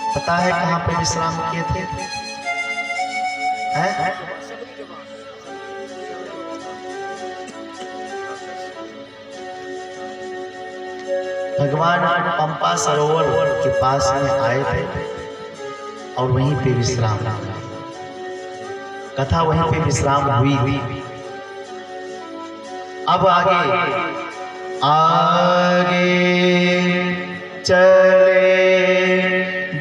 पता है कहाँ पे विश्राम किए थे? है? भगवान पंपा सरोवर के पास में आए थे और वहीं पे विश्राम, कथा वहीं पे विश्राम हुई। अब आगे चले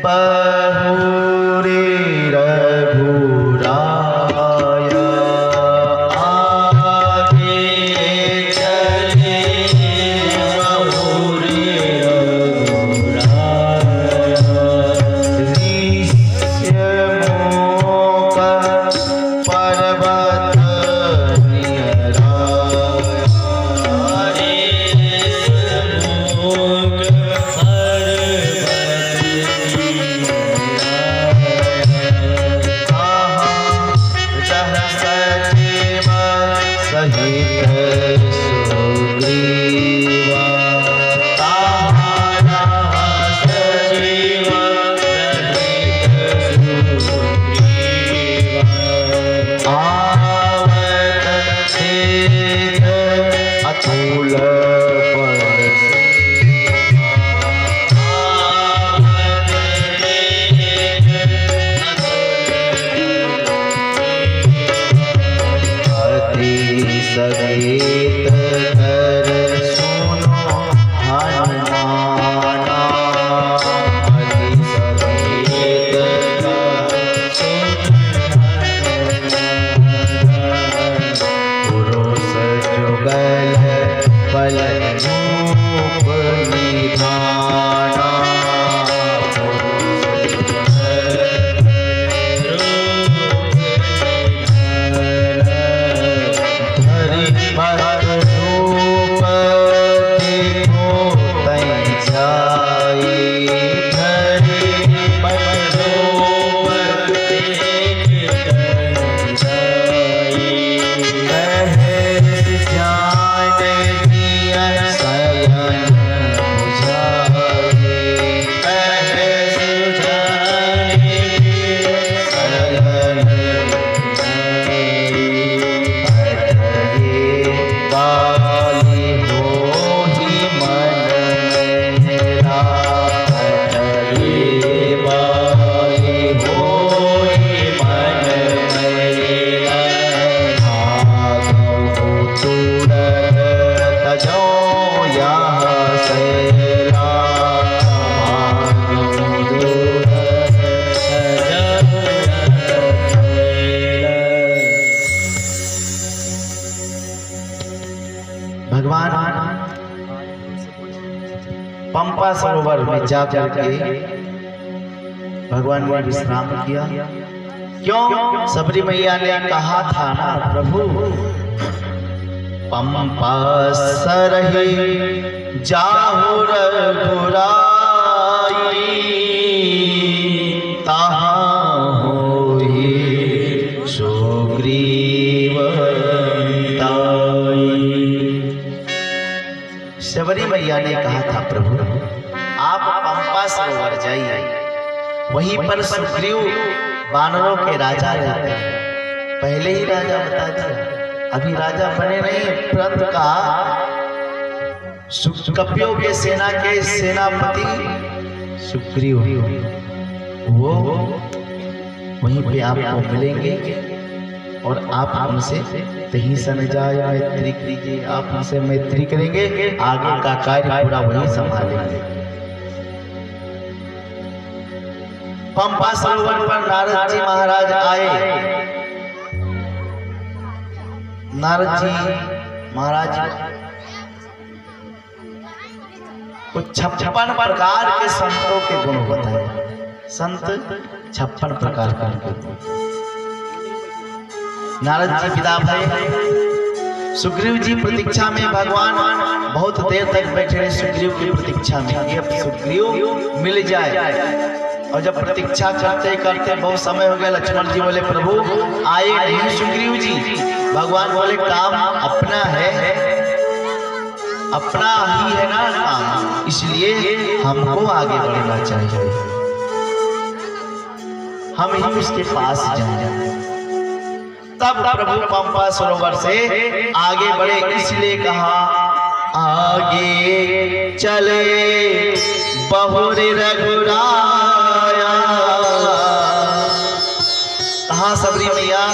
बहुरी रघुराया, आगे चले बहुरी रघुराया, ऋष्यमुख पर्वत सहित कर सुनो हनुमाना, सहित पुरुष जुगल बल रूप निधाना, भगवान पंपा सरोवर में जा करके भगवान ने विश्राम किया। क्यों? सबरी मैया ने कहा था ना, प्रभु पंपा सरहि जाहु रघुराई, ताहाँ होहि सुग्रीव ताई। सबरी मैया ने कहा था, प्रभु आप पंपा सरोवर जाइए, वहीं पर सुग्रीव वानरों के राजा रहते हैं। पहले ही राजा बता दिया, अभी राजा बने नहीं, परंतु कहा कपियों के सेना के सेनापति सुग्रीव, वो वहीं पे आपको मिलेंगे और आप हमसे तही सन जाए मैत्री कीजिए, आप हमसे मैत्री करेंगे, आगे का कार्य पूरा वही संभालेंगे। पंपा सरोवर पर नारद जी महाराज आए। नारद जी महाराज को 56 प्रकार के संतों के गुण बताए। संत 56 प्रकार के गुण। नारद जी विदा भय, सुग्रीव जी प्रतीक्षा में, भगवान बहुत देर तक बैठे रहे सुग्रीव की प्रतीक्षा में, ये सुग्रीव मिल जाए। और जब प्रतीक्षा करते करते बहुत समय हो गया, लक्ष्मण जी बोले प्रभु आए नहीं सुग्रीव जी। भगवान बोले काम अपना है, अपना ही है ना काम, इसलिए हमको आगे बढ़ना चाहिए। हम ही उसके पास जाएं। तब प्रभु पंपा सरोवर से आगे बढ़े, इसलिए कहा आगे चले बहुरी रघुराया। कहाँ सबरी मैया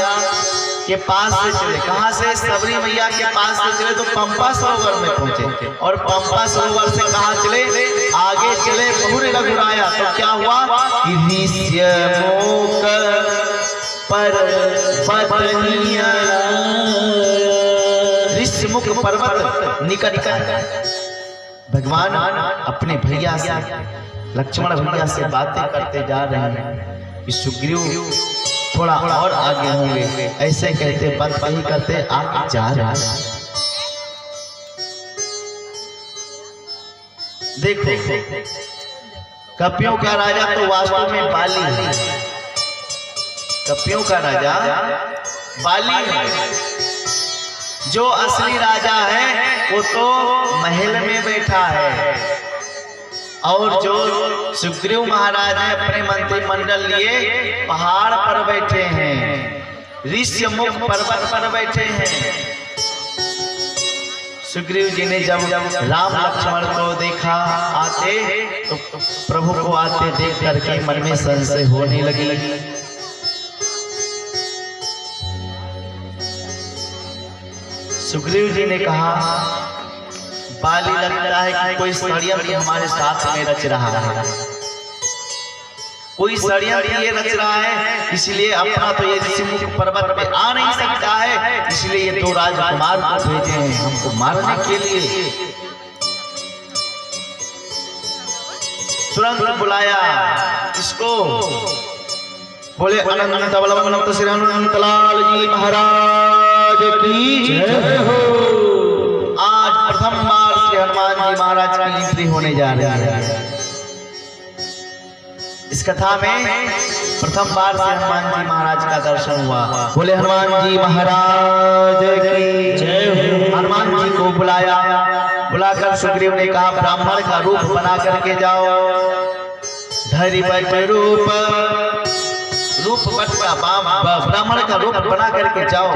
के पास से चले, कहाँ से सबरी मैया के पास से चले तो पंपा सरोवर में पहुंचे, और पंपा सरोवर से कहाँ चले, आगे चले बहुरी रघुराया। तो क्या हुआ कि ऋष्यमुख ऋष्यमुख पर्वत निकट भगवान अपने भैया से, लक्ष्मण भैया से बातें करते जा रहे हैं कि सुग्रीव थोड़ा और आगे होंगे, ऐसे कहते बात वही करते आगे जा रहे हैं। देखो कपियों का राजा तो वास्तव में बाली है, कपियों का राजा बाली है, जो असली राजा है वो तो महल में बैठा है, और जो सुग्रीव महाराज है अपने मंत्रिमंडल लिए पहाड़ पर बैठे हैं, ऋष्यमुख पर्वत पर बैठे हैं। सुग्रीव जी ने जब राम लक्ष्मण को देखा आते, तो प्रभु को आते देख करके मन में संशय होने लगी। सुग्रीव जी ने कहा बाली लगता है कि कोई षड्यंत्र हमारे साथ में रच रहा है, कोई षड्यंत्र ये रच रहा है, इसलिए अपना तो ये ऋष्यमुख पर्वत पे आ नहीं सकता है, इसलिए ये दो राजकुमार को भेजे हैं हमको मारने के लिए। तुरंत बुलाया इसको, बोले अनंत बलवंत श्री हनुमंत लाल जी महाराज की जय हो। आज प्रथम बार श्री हनुमान जी महाराज की एंट्री होने जा रही है। इस कथा में प्रथम बार से हनुमान जी महाराज का दर्शन हुआ। बोले हनुमान जी महाराज की जय हो। हनुमान जी को बुलाया, बुलाकर सुग्रीव ने कहा ब्राह्मण का रूप बना करके जाओ, धरि बट रूप, रूप बट का ब्राह्मण का रूप बना करके जाओ,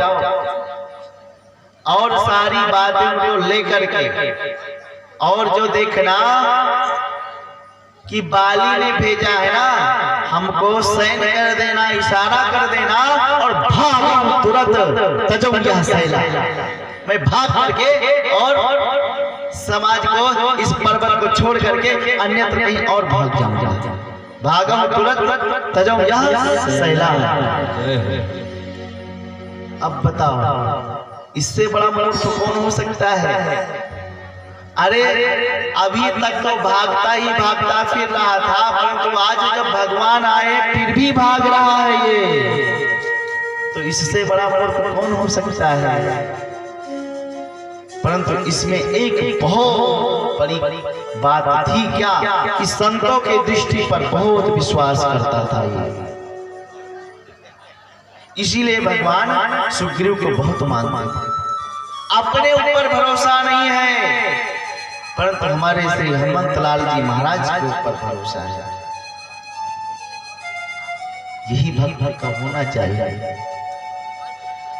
और सारी बातें को लेकर के, और जो देखना कि बाली ने भेजा है ना, हमको सैन कर देना, इशारा कर देना, और भाग तुरंत तजौया सैला, मैं भाग करके और समाज को इस पर्वत को छोड़ करके अन्यत्र कहीं और भाग जाऊंगा, भागा तुरंत तजौया सैला। अब बताओ इससे बड़ा मूर्ख कौन हो सकता है? अरे अभी तक तो भागता ही भागता फिर रहा था, परंतु आज जब भगवान आए फिर भी भाग रहा है ये, तो इससे बड़ा मूर्ख कौन हो सकता है? परंतु इसमें एक बहुत बड़ी बात थी, क्या कि संतों के दृष्टि पर बहुत विश्वास करता था ये, इसीलिए भगवान सुग्रीव को बहुत मानते। अपने ऊपर भरोसा नहीं है, परंतु हमारे श्री हनुमंत लाल जी महाराज के ऊपर भरोसा है। यही भक्त का होना चाहिए।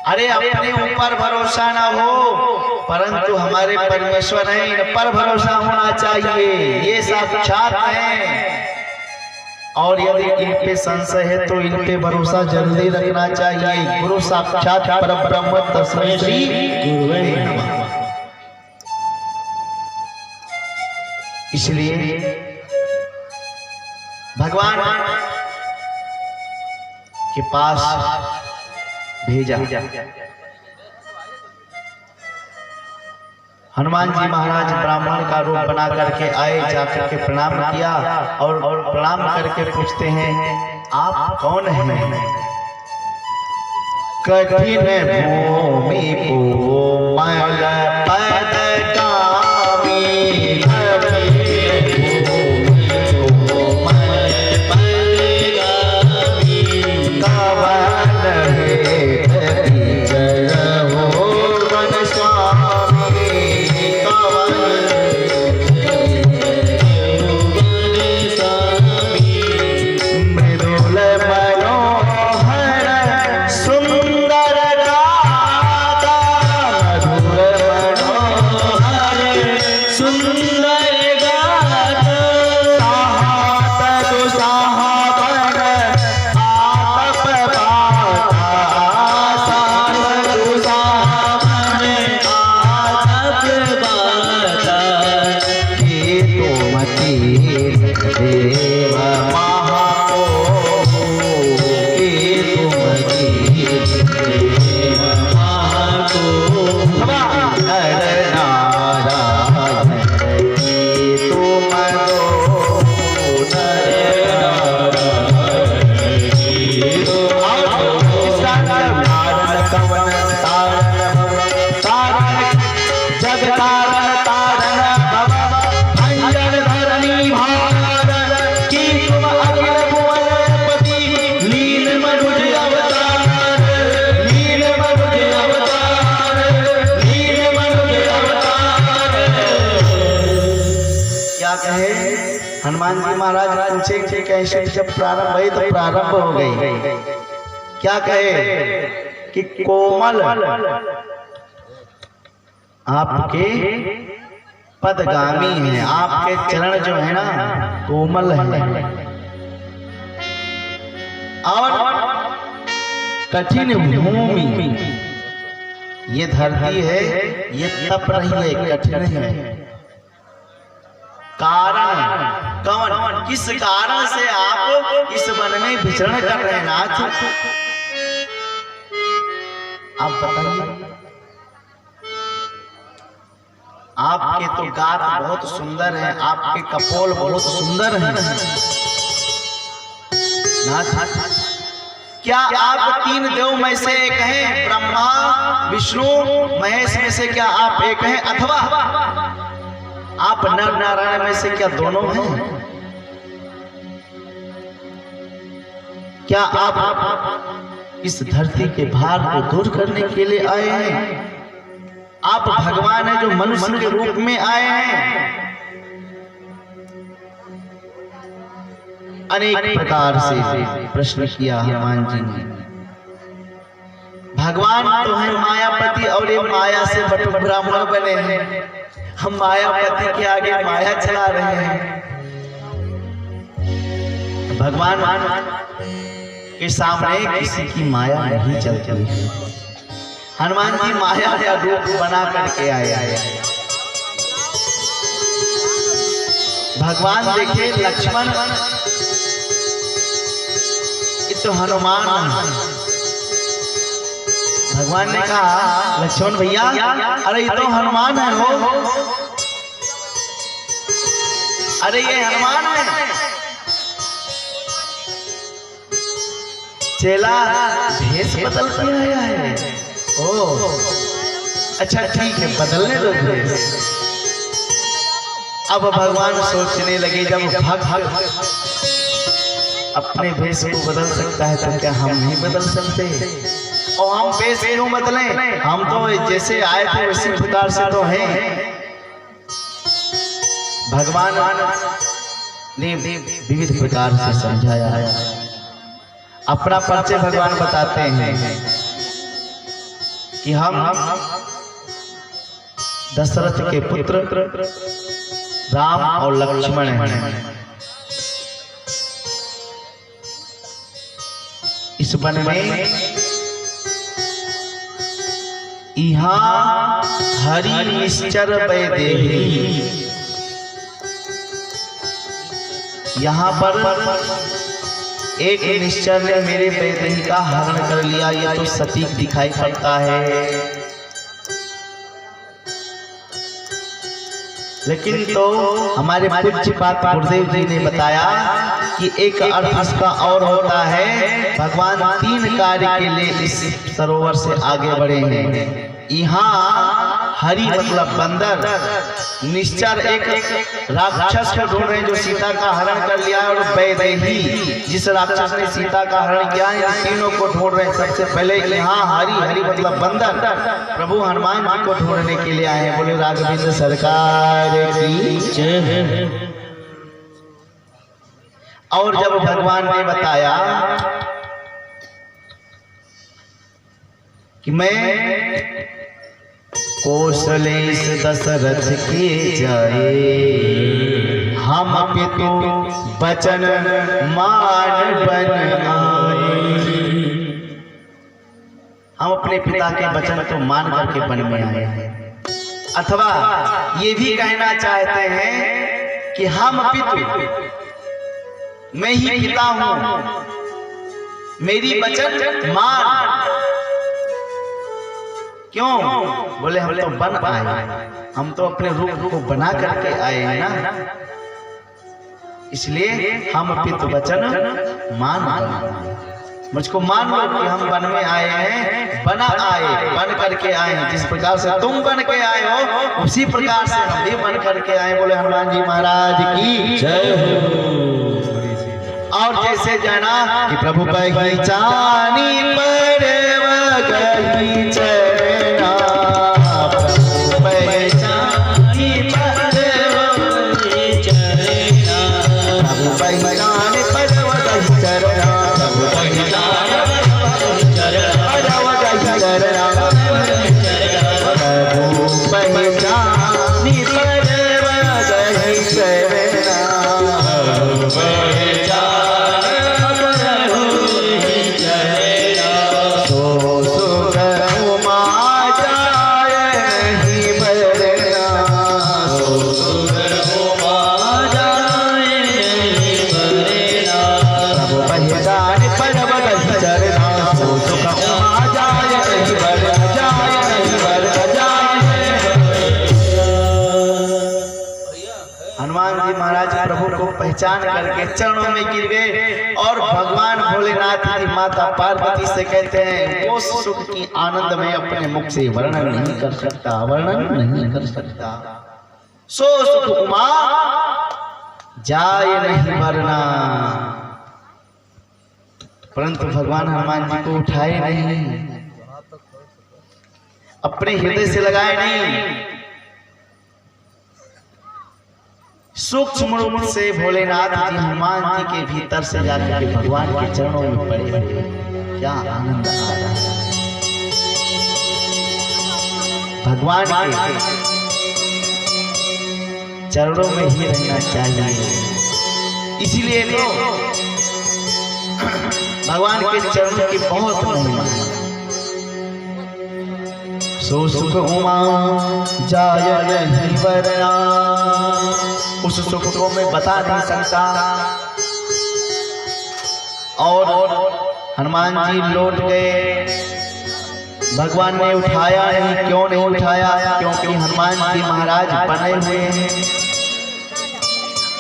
अरे अपने ऊपर भरोसा ना हो, परंतु हमारे परमेश्वर हैं, इन पर भरोसा होना चाहिए, ये साक्षात हैं, और यदि इन पे संशय है तो इन पे भरोसा जल्दी रखना चाहिए। गुरु साक्षात परब्रह्म तस्मै श्री गुरुवे नमः। इसलिए भगवान के पास भेजा। हनुमान जी महाराज ब्राह्मण का रूप बना करके आए, जाकर के प्रणाम किया, और प्रणाम करके पूछते हैं आप कौन हैं? कठिन भूमि कोमल पद कामी, मृदुल मनो हनुमान जी महाराज पूछे कि कैसे जब प्रारंभ हुई तो प्रारंभ हो गई, क्या कहे कि कोमल आपके पदगामी हैं, आपके चरण जो है ना कोमल है और कठिन भूमि, ये धरती है ये तप रही है, कठिन है। कारण कौन, किस कारण से आप इस वन में विचरण कर रहे हैं नाथ, आप बताइए। आपके तो गात बहुत सुंदर है, आपके कपोल बहुत सुंदर हैं नाथ। क्या आप तीन देव में से एक हैं, ब्रह्मा विष्णु महेश में से क्या आप एक हैं, अथवा आप नर नारायण में से क्या दोनों हैं? क्या आप इस धरती के भार को दूर करने के लिए आए हैं? आप भगवान हैं जो मनुष्य के रूप में आए हैं। अनेक प्रकार से प्रश्न किया हनुमान जी ने। भगवान तो है मायापति और ये माया से बटु ब्राह्मण बने हैं, हम मायापति के आगे माया चला रहे हैं। भगवान के सामने किसी की माया नहीं चलती है। हनुमान जी माया का रूप बना करके आए। भगवान देखे लक्ष्मण, तो हनुमान, भगवान ने कहा लक्ष्मण भैया अरे ये तो हनुमान है हो, अरे ये हनुमान है। चेला भेष बदल के आया है, ओ अच्छा ठीक है बदलने दो भेष। अब भगवान सोचने लगे जब भक्त अपने भेष को बदल सकता है तो क्या हम नहीं बदल सकते? और हम भेष क्यों बदलें, हम तो जैसे आए थे उसी प्रकार से तो हैं। भगवान ने विविध प्रकार से समझाया है। अपना परिचय भगवान बताते हैं कि हम दशरथ के पुत्र राम और लक्ष्मण हैं। इस वन में यहाँ हरि निश्चर वैदेही, यहाँ पर एक निश्चर ने मेरे वैदेही का हरण कर लिया। यह तो सटीक दिखाई पड़ता है, लेकिन तो हमारे पूज्यपाद गुरुदेव जी ने बताया कि एक अर्थ इसका और होता है। भगवान तीन कार्य के लिए इस सरोवर से आगे बढ़े हैं। यहाँ हरि मतलब बंदर, निश्चर एक राक्षस को ढूंढ रहे हैं जो सीता का हरण कर लिया, और वैदेही जिस राक्षस ने सीता का हरण किया है, इन तीनों को ढूंढ रहे हैं। सबसे पहले यहाँ हरि मतलब बंदर प्रभु हनुमान जी को ढूंढने के लिए आए हैं। बोले राघवेंद्र सरकार की जय। और जब भगवान ने बताया कि मैं कौशलेश दशरथ के जाए, हम पितु बचन मान बन आए। हम अपने पिता के वचन को मान करके वन में आए हैं। अथवा ये भी कहना चाहते हैं कि हम पितु, मैं ही पिता हूं, मेरी वचन मान। क्यों? बोले हम तो बन आए, हम तो अपने रूप को बना करके आए हैं ना, इसलिए हम पितु वचन मान। मुझको मान लो कि हम वन में आए हैं, बना आए, बन करके आए हैं। जिस प्रकार से तुम बन के आए हो उसी प्रकार से हम भी बन करके आए। बोले हनुमान जी महाराज की जय हो। और जैसे जाना कि प्रभु पहचानी परव गई चरना, प्रभु पहचानी परव गई चरना, जाने परवत चरणा प्रभु पहचान परवत चरणा परवत चरणा प्रभु पहचानी परवत चरणा प्रभु पहचान परवत चरणा सो सुख उमा जाय नहीं मरना सो सुख उमा जाय नहीं मरना प्रभु पहचान परवत चरणा सो सुख उमा जाय नहीं मरना जाय नहीं मरना जाय। हनुमान जी महाराज प्रभु को पहचान करके चरणों में गिर गए और भगवान भोलेनाथ की माता पार्वती से कहते हैं वो सुख की आनंद में अपने मुख से वर्णन नहीं कर सकता वर्णन नहीं कर सकता सो सुख उमा जाय नहीं मरना। परंतु भगवान हनुमान जी को उठाए नहीं, अपने हृदय से लगाए नहीं, सूक्ष्म रूप से भोलेनाथ जी हनुमान जी के भीतर से जाकर के भगवान के चरणों में पड़े। क्या आनंद आ रहा है भगवान के चरणों में ही रहना चाहिए। इसीलिए तो भगवान के चरणों की बहुत महिमा है। सो सुख उमा जाय नहीं वरना, उस सुख को मैं बता नहीं सकता। और हनुमान जी लौट गए, भगवान ने उठाया नहीं। क्यों नहीं उठाया? क्योंकि हनुमान जी महाराज बने हुए हैं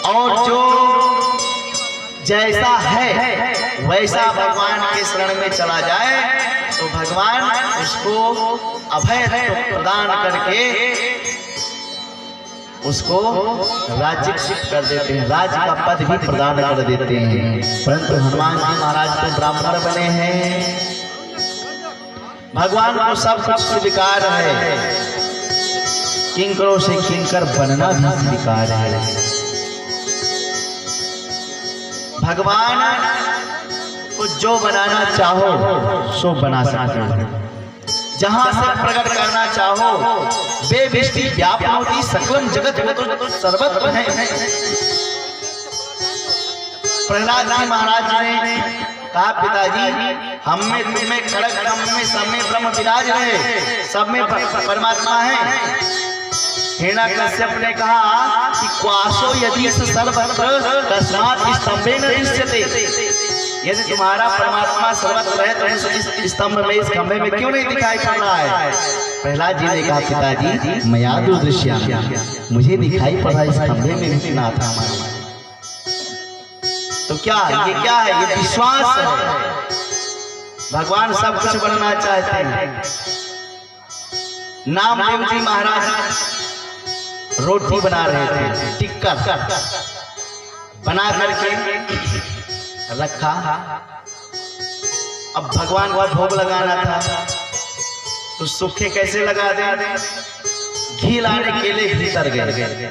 और जो जैसा है वैसा भगवान के शरण में चला जाए तो भगवान उसको अभय प्रदान करके उसको राज्यक्षित कर देते हैं, राज्य का पद भी प्रदान कर देते हैं। परंतु हनुमान जी महाराज तो ब्राह्मण बने हैं, भगवान को सब कुछ स्वीकार है, किंकरों से किंकर बनना भी स्वीकार है। भगवान को जो बनाना चाहो सो बना सकते हो, जहां से प्रकट करना चाहो वे विष्टि व्यापनोति सकलम जगत तो सर्वत्र है। प्रहलाद जी महाराज ने कहा पिताजी हम में तुम में खड़ग हम में सब में ब्रह्म विराज रहे, सब में परमात्मा है। हिरण्याकश्यप ने कहा कि क्वासो यदि सर्वत्र तस्मात् स्तंभे न दृश्यते, यदि तुम्हारा परमात्मा सर्वत्र है तो इस स्तंभ में इस खंभे में क्यों नहीं दिखाई पड़ रहा है? प्रहलाद जी ने कहा पिताजी मया दुर्दृश्या, मुझे दिखाई पड़ा इस खंभे में भी नाथ हमारा। तो क्या ये क्या है? ये विश्वास है। भगवान सब कुछ बनना चाहते हैं। नामदेव जी महाराज रोटी बना रहे थे, टिक्का बना करके रखा। अब भगवान को भोग लगाना था तो सूखे कैसे लगा दे? घी लाने के लिए भीतर गए,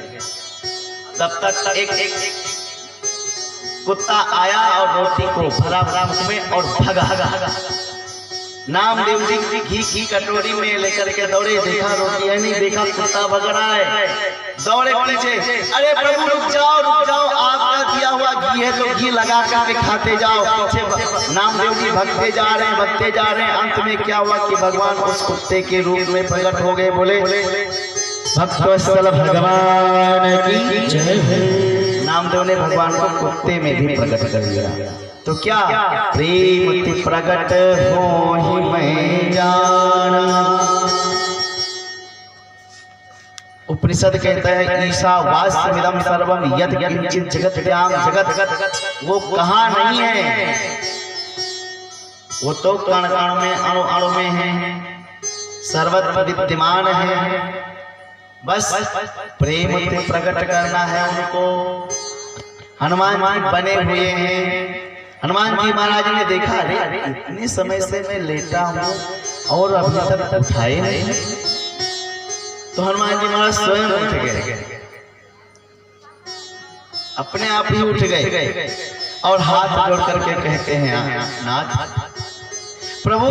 तब तक एक कुत्ता आया और रोटी को भरा भरा मुख में और भगा। नामदेव जी घी की कटोरी में लेकर के दौड़े, देखा रोटी है नहीं, देखा कुत्ता भग रहा है, दौड़े पीछे। अरे प्रभु रुक जाओ, आपका दिया हुआ घी है तो घी लगा करके खाते जाओ। पीछे नामदेव जी भगते जा रहे हैं। अंत में क्या हुआ कि भगवान उस कुत्ते के रूप में प्रकट हो गए। बोले भक्तवत्सल भगवान की जय। नामदेव ने भगवान को कुत्ते में भी प्रकट कर दिया। तो क्या प्रेम प्रकट हो ही मैं जाना। उपनिषद कहता है ईशावास्यमिदं सर्वम यत् किंचित् जगत्याम जगत, वो कहाँ नहीं है, वो तो कण कण में अणु अणु में है, सर्वत्र विद्यमान है। बस प्रेम प्रकट करना है उनको। हनुमान जी बने हुए हैं। हनुमान जी महाराज ने देखा अरे इतने समय से मैं लेटा हूँ और अभी तक उठाए नहीं। तो हनुमान जी महाराज स्वयं उठ गए, अपने आप ही उठ गए और हाथ जोड़ करके कहते हैं नाथ प्रभु,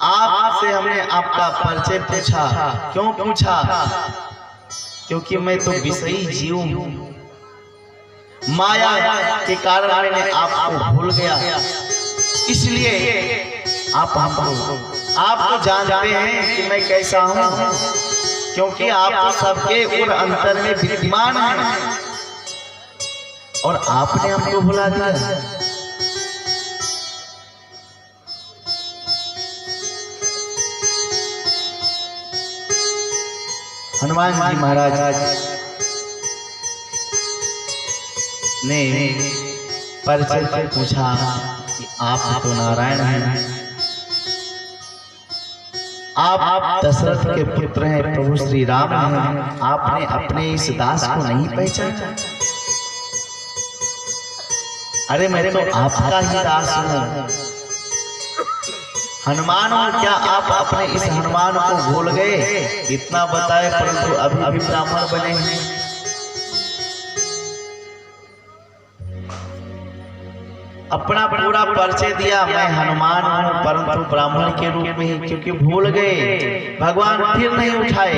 आपसे हमने आपका परिचय पूछा। क्यों पूछा? क्योंकि मैं तो विषयी जीव हूं, माया के कारण मैंने आपको भूल गया, इसलिए आप तो जानते हैं कि मैं कैसा हूं, क्योंकि आप तो सबके उर अंतर में विद्यमान हैं और आपने हमको भुला दिया। हनुमान जी महाराज ने परिचय से पूछा कि आप तो नारायण हैं, आप दशरथ के पुत्र हैं, प्रभु श्री राम हैं, आपने अपने इस दास को नहीं पहचाना? अरे मैं तो आपका ही दास हूं, हनुमान हूं। क्या आप अपने इस हनुमान को भूल गए? इतना बताए परंतु अभी ब्राह्मण बने हैं। अपना पूरा परिचय दिया, मैं हनुमान हूं परंतु ब्राह्मण के रूप में ही, क्योंकि भूल गए। भगवान फिर नहीं उठाए।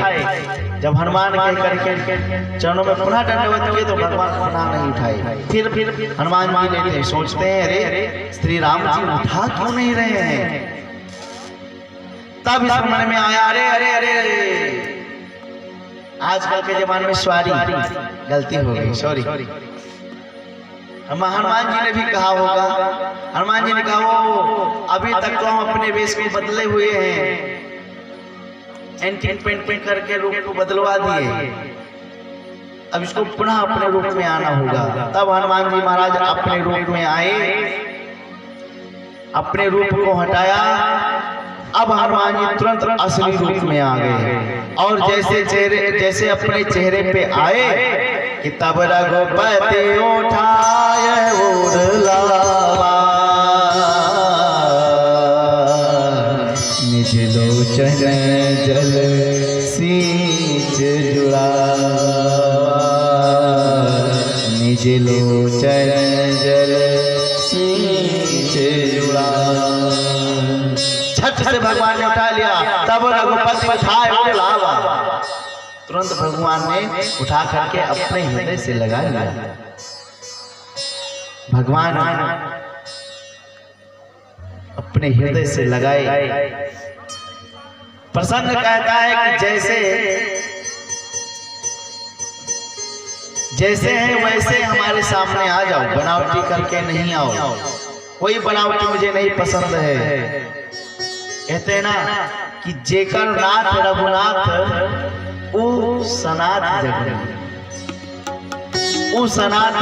जब हनुमान कह करके चरणों में पुनः दंडवत किए तो भगवान पुनः नहीं उठाए। फिर हनुमान जी लेते सोचते हैं, अरे श्री राम जी उठा क्यों नहीं रहे हैं? तब इस मन में आया, अरे अरे अरे आजकल के जमाने में सॉरी गलती हो गई, सॉरी। हनुमान जी ने भी कहा होगा, हनुमान जी ने कहा वो अभी तक तो हम अपने वेश को बदले हुए हैं, एंटिक पेंट करके रूप को बदलवा दिए, अब इसको पुनः अपने रूप में आना होगा। तब हनुमान जी महाराज अपने रूप में आए, अपने रूप को हटाया। अब हनुमान जी तुरंत असली रूप में आ गए और जैसे अपने चेहरे पे आए कि तब रघुपति उठाए उड़लावा, निज लोचन जल सींच जुड़ावा, निज लोचन जल सींच जुड़ावा। से भगवान ने उठा लिया, तब रघुपति उठाए उड़लावा। तुरंत भगवान ने उठा करके अपने हृदय से लगा लिया। भगवान अपने हृदय से लगाए। प्रसन्न कहता है कि जैसे हैं वैसे हमारे सामने आ जाओ, बनावटी करके नहीं आओ, कोई बनावटी मुझे नहीं पसंद है। कहते हैं ना कि जेकर नाथ रघुनाथ ऊ सनाथ जग में, ऊ सनाथ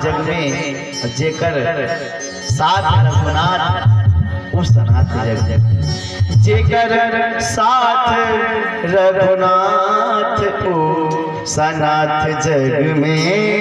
जग में जेकर साथ रघुनाथ ऊ सनाथ जग में, जेकर साथ रघुनाथ ऊ सनाथ जग में।